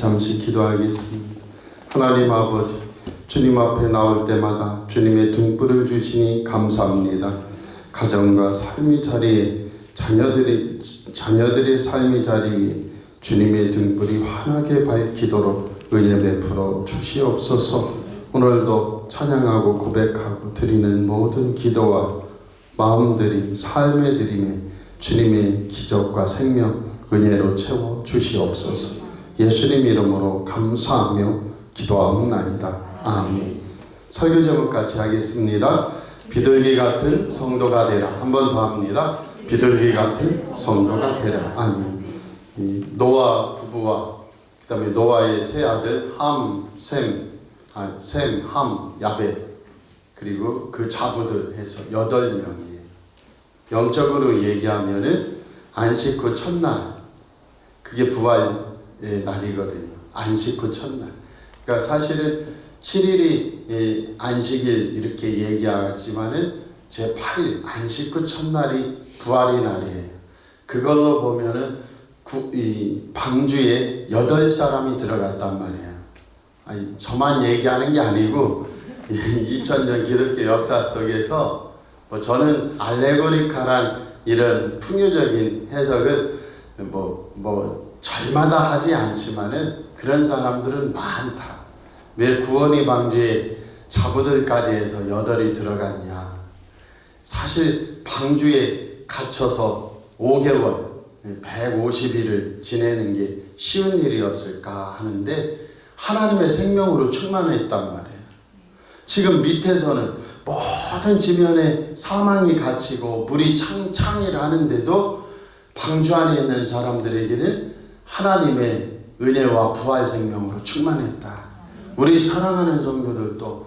잠시 기도하겠습니다. 하나님 아버지, 주님 앞에 나올 때마다 주님의 등불을 주시니 감사합니다. 가정과 삶의 자리에 자녀들의 삶의 자리 위에 주님의 등불이 환하게 밝히도록 은혜 베풀어 주시옵소서. 오늘도 찬양하고 고백하고 드리는 모든 기도와 마음드림, 삶의 드림에 주님의 기적과 생명, 은혜로 채워 주시옵소서. 예수님 이름으로 감사하며 기도하옵나이다. 아멘. 설교 제목 같이 하겠습니다. 비둘기 같은 성도가 되라. 한 번 더 합니다. 비둘기 같은 성도가 되라. 아멘. 노아 부부와 그 다음에 노아의 세 아들 셈, 함, 야벳 그리고 그 자부들 해서 8명이에요. 영적으로 얘기하면은 안식 후 첫날, 그게 부활의 날이거든요. 안식 후 첫날. 그러니까 사실은 7일이 안식일 이렇게 얘기하지만은 제8일 안식 후 첫날이 부활의 날이에요. 그걸로 보면은 이 방주에 8사람이 들어갔단 말이에요. 아니, 저만 얘기하는 게 아니고 2000년 기독교 역사 속에서 저는 알레고리칼한 이런 풍요적인 해석을 절마다 하지 않지만은 그런 사람들은 많다. 왜 구원의 방주에 자부들까지 해서 8이 들어갔냐. 사실 방주에 갇혀서 5개월 150일을 지내는 게 쉬운 일이었을까 하는데 하나님의 생명으로 충만했단 말이에요. 지금 밑에서는 모든 지면에 사망이 갇히고 물이 창이를 하는데도 방주 안에 있는 사람들에게는 하나님의 은혜와 부활 생명으로 충만했다. 우리 사랑하는 성도들도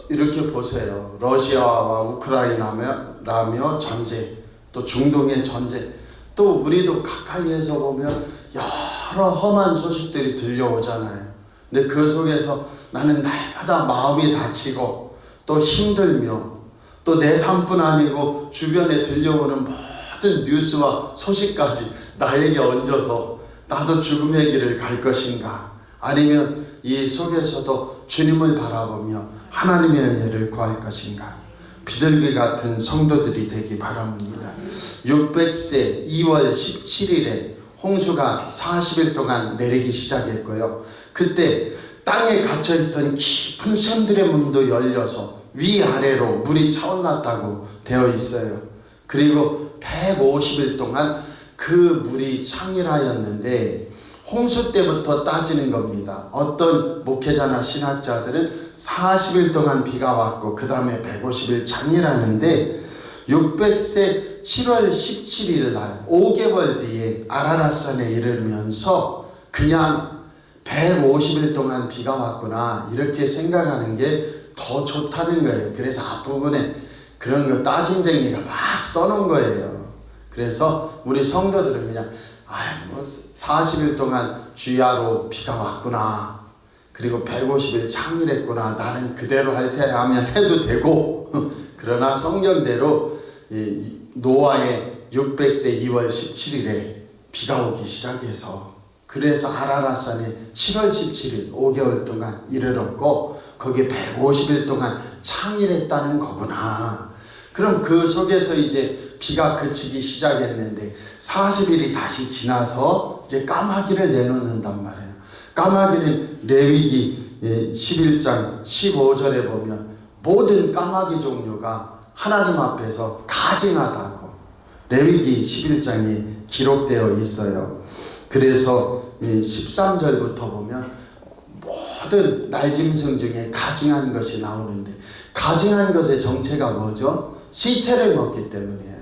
이렇게 보세요. 러시아와 우크라이나라며 전쟁, 또 중동의 전쟁, 또 우리도 가까이에서 보면 여러 험한 소식들이 들려오잖아요. 근데 그 속에서 나는 날마다 마음이 다치고 또 힘들며 또 내 삶뿐 아니고 주변에 들려오는 모든 뉴스와 소식까지 나에게 얹어서 나도 죽음의 길을 갈 것인가, 아니면 이 속에서도 주님을 바라보며 하나님의 은혜를 구할 것인가. 비둘기 같은 성도들이 되기 바랍니다. 600세 2월 17일에 홍수가 40일 동안 내리기 시작했고요. 그때 땅에 갇혀있던 깊은 샘들의 문도 열려서 위아래로 물이 차올랐다고 되어 있어요. 그리고 150일 동안 그 물이 창일하였는데 홍수 때부터 따지는 겁니다. 어떤 목회자나 신학자들은 40일 동안 비가 왔고 그 다음에 150일 창일하는데 600세 7월 17일 날 5개월 뒤에 아라랏산에 이르면서 그냥 150일 동안 비가 왔구나 이렇게 생각하는 게 더 좋다는 거예요. 그래서 앞부분에 그런 거 따짐쟁이가 막 써놓은 거예요. 그래서 우리 성도들은 그냥 40일 동안 주야로 비가 왔구나, 그리고 150일 창일했구나, 나는 그대로 할 테야 하면 해도 되고 그러나 성경대로 노아의 600세 2월 17일에 비가 오기 시작해서 그래서 아라랏산에 7월 17일 5개월 동안 이르렀고 거기에 150일 동안 창일했다는 거구나. 그럼 그 속에서 이제 비가 그치기 시작했는데 40일이 다시 지나서 이제 까마귀를 내놓는단 말이에요. 까마귀는 레위기 11장 15절에 보면 모든 까마귀 종류가 하나님 앞에서 가증하다고 레위기 11장에 기록되어 있어요. 그래서 13절부터 보면 모든 날짐승 중에 가증한 것이 나오는데 가증한 것의 정체가 뭐죠? 시체를 먹기 때문이에요.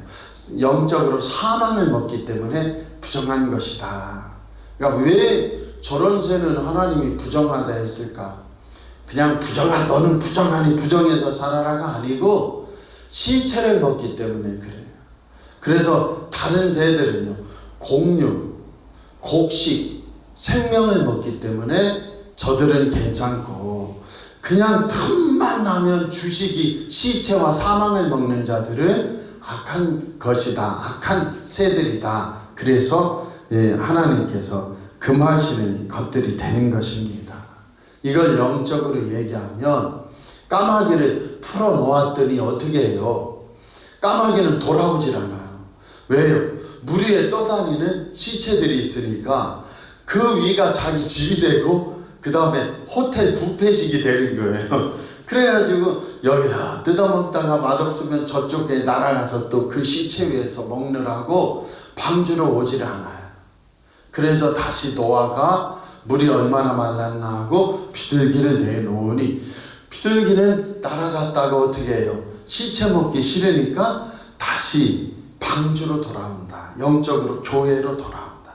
영적으로 사망을 먹기 때문에 부정한 것이다. 그러니까 왜 저런 새는 하나님이 부정하다 했을까? 그냥 너는 부정하니 부정해서 살아라가 아니고 시체를 먹기 때문에 그래요. 그래서 다른 새들은요, 곡류, 곡식, 생명을 먹기 때문에 저들은 괜찮고, 그냥 틈만 나면 주식이 시체와 사망을 먹는 자들은 악한 것이다, 악한 새들이다. 그래서 하나님께서 금하시는 것들이 되는 것입니다. 이걸 영적으로 얘기하면 까마귀를 풀어놓았더니 어떻게 해요? 까마귀는 돌아오질 않아요. 왜요? 물 위에 떠다니는 시체들이 있으니까 그 위가 자기 집이 되고 그 다음에 호텔 뷔페식이 되는 거예요. 그래가지고 여기다 뜯어먹다가 맛없으면 저쪽에 날아가서 또 그 시체 위에서 먹느라고 방주로 오질 않아요. 그래서 다시 노아가 물이 얼마나 말랐나 하고 비둘기를 내놓으니 비둘기는 날아갔다가 어떻게 해요? 시체 먹기 싫으니까 다시 방주로 돌아온다. 영적으로 교회로 돌아온다.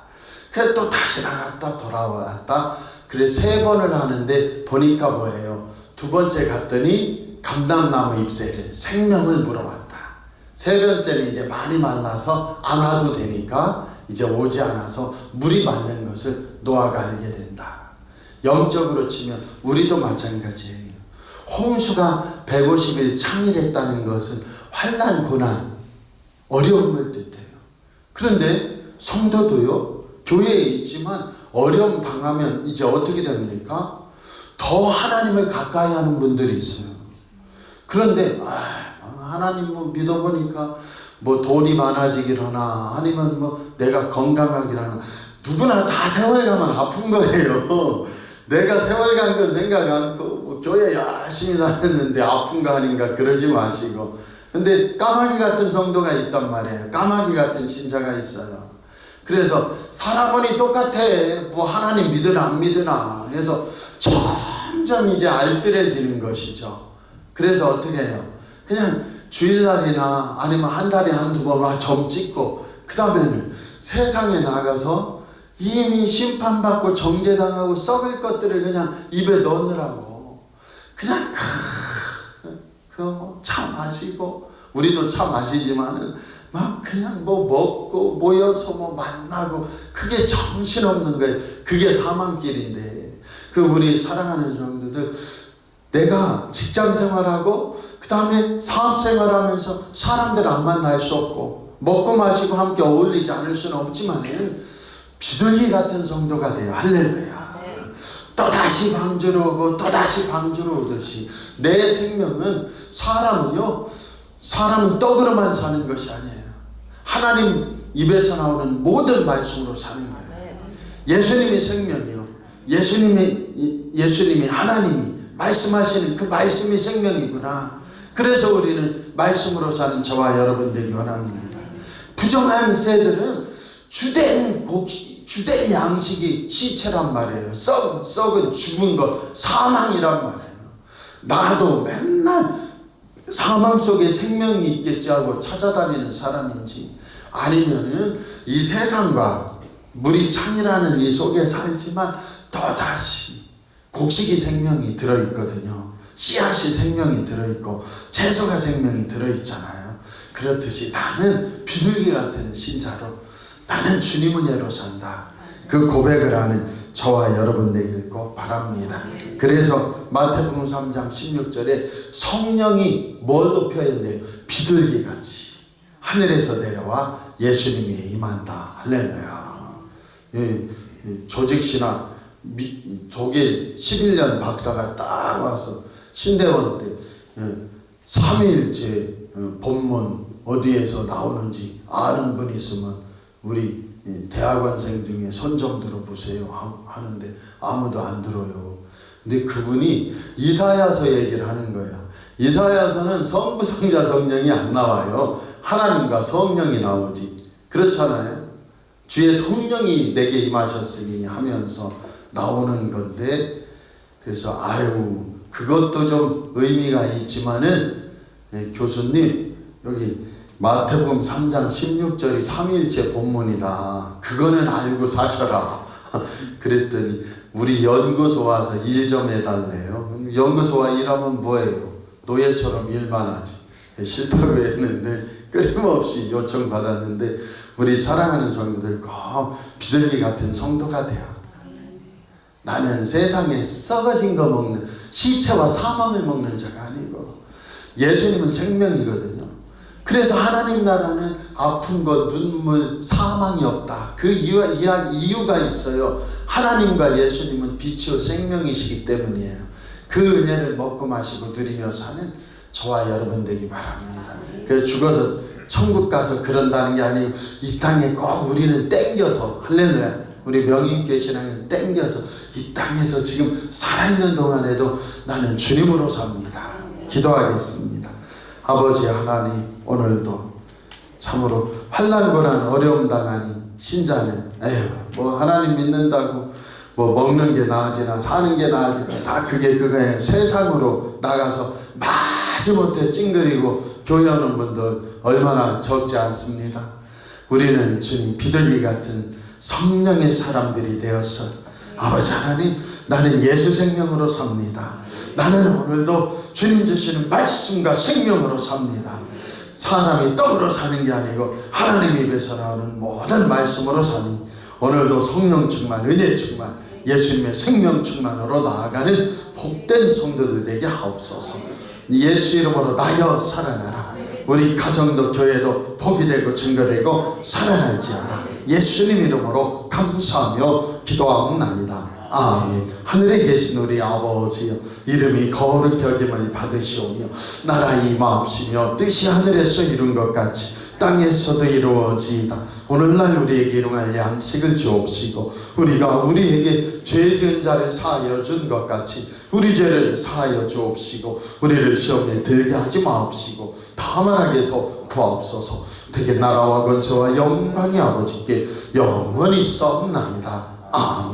그래서 또 다시 나갔다 돌아왔다. 그래 3번을 하는데 보니까 뭐예요? 2번째 갔더니 감람나무 잎새를 생명을 물어왔다. 3번째는 이제 많이 만나서 안 와도 되니까 이제 오지 않아서 물이 맞는 것을 노아가 알게 된다. 영적으로 치면 우리도 마찬가지예요. 홍수가 150일 창일했다는 것은 환난, 고난, 어려움을 뜻해요. 그런데 성도도요, 교회에 있지만 어려움 당하면 이제 어떻게 됩니까? 더 하나님을 가까이 하는 분들이 있어요. 그런데 하나님 믿어보니까 뭐 돈이 많아지길 하나 아니면 뭐 내가 건강하길 하나 누구나 다 세월 가면 아픈 거예요. 내가 세월 간 건 생각 않고 뭐 교회 열심히 다녔는데 아픈가 아닌가 그러지 마시고. 근데 까마귀 같은 성도가 있단 말이에요. 까마귀 같은 신자가 있어요. 그래서 살아보니 똑같아. 뭐 하나님 믿으나 안 믿으나 해서 점점 이제 알뜰해지는 것이죠. 그래서 어떻게 해요? 그냥 주일날이나 아니면 한 달에 한두 번 점 찍고 그 다음에는 세상에 나가서 이미 심판받고 정죄당하고 썩을 것들을 그냥 입에 넣느라고 그냥 차 마시고 우리도 차 마시지만은 막 그냥 뭐 먹고 모여서 뭐 만나고 그게 정신없는 거예요. 그게 사망길인데 그 우리 사랑하는 성도들 내가 직장 생활하고 그 다음에 사업 생활하면서 사람들 안 만날 수 없고 먹고 마시고 함께 어울리지 않을 수는 없지만은 비둘기 같은 성도가 돼요. 할렐루야. 또다시 방주로 오고 또다시 방주로 오듯이 내 생명은 사람은 떡으로만 사는 것이 아니에요. 하나님 입에서 나오는 모든 말씀으로 사는 거예요. 예수님이 생명이요. 예수님이 하나님이 말씀하시는 그 말씀이 생명이구나. 그래서 우리는 말씀으로 사는 저와 여러분들이 원합니다. 부정한 새들은 주된 양식이 시체란 말이에요. 썩은 죽은 것, 사망이란 말이에요. 나도 맨날 사망 속에 생명이 있겠지 하고 찾아다니는 사람인지 아니면은 이 세상과 물이 창이라는 이 속에 살지만 또다시 곡식이 생명이 들어있거든요. 씨앗이 생명이 들어있고 채소가 생명이 들어있잖아요. 그렇듯이 나는 비둘기 같은 신자로 나는 주님 은혜로 산다. 그 고백을 하는 저와 여러분 되길 꼭 바랍니다. 그래서 마태복음 3장 16절에 성령이 뭘로 표현돼요? 비둘기같이 하늘에서 내려와 예수님이 임한다. 할렐루야. 조직신학 독일 11년 박사가 딱 와서 신대원 때 3일째 본문 어디에서 나오는지 아는 분 있으면 우리 대학원생 중에 손 좀 들어보세요 하는데 아무도 안 들어요. 근데 그분이 이사야서 얘기를 하는 거예요. 이사야서는 성부, 성자, 성령이 안 나와요. 하나님과 성령이 나오지. 그렇잖아요. 주의 성령이 내게 임하셨으니 하면서 나오는 건데, 그래서 그것도 좀 의미가 있지만은 교수님 여기 마태복음 3장 16절이 삼위일체 본문이다. 그거는 알고 사셔라. 그랬더니 우리 연구소 와서 일 좀 해달래요. 연구소 와 일하면 뭐예요? 노예처럼 일만 하지. 싫다고 했는데 끊임없이 요청받았는데 우리 사랑하는 성도들 꼭 비둘기 같은 성도가 돼요. 나는 세상에 썩어진 거 먹는 시체와 사망을 먹는 자가 아니고 예수님은 생명이거든요. 그래서 하나님 나라는 아픈 것, 눈물, 사망이 없다. 그 이유가 있어요. 하나님과 예수님은 빛이요 생명이시기 때문이에요. 그 은혜를 먹고 마시고 누리며 사는 저와 여러분 되기 바랍니다. 그래서 죽어서 천국 가서 그런다는 게 아니고 이 땅에 꼭 우리는 땡겨서, 할렐루야, 우리 명인교회 신앙은 땡겨서 이 땅에서 지금 살아있는 동안에도 나는 주님으로 삽니다. 기도하겠습니다. 아버지 하나님, 오늘도 참으로 환난고난 어려움 당하니 신자는 뭐 하나님 믿는다고 뭐 먹는 게 나아지나 사는 게 나아지나 다 그게 그거예요. 세상으로 나가서 마지못해 찡그리고 교회 오는 분들 얼마나 적지 않습니다. 우리는 주님 비둘기 같은 성령의 사람들이 되어서 아버지 하나님, 나는 예수 생명으로 삽니다. 나는 오늘도 주님 주시는 말씀과 생명으로 삽니다. 사람이 떡으로 사는 게 아니고 하나님 입에서 나오는 모든 말씀으로 사니 오늘도 성령 충만, 은혜 충만, 예수님의 생명 충만으로 나아가는 복된 성도들 되게 하옵소서. 예수 이름으로 나여 살아나라. 우리 가정도 교회도 복이 되고 증거되고 살아날지어다. 예수님 이름으로 감사하며 기도하옵나이다. 아멘. 하늘에 계신 우리 아버지여, 이름이 거룩히 여김을 받으시오며 나라 임하옵시며 뜻이 하늘에서 이룬 것 같이 땅에서도 이루어지이다. 오늘날 우리에게 일용할 양식을 주옵시고 우리가 우리에게 죄 지은 자를 사하여 준 것 같이 우리 죄를 사하여 주옵시고 우리를 시험에 들게 하지 마옵시고 다만 악에서 구하옵소서. 되게 나라와 권세와 영광이 아버지께 영원히 썩나이다. 아멘.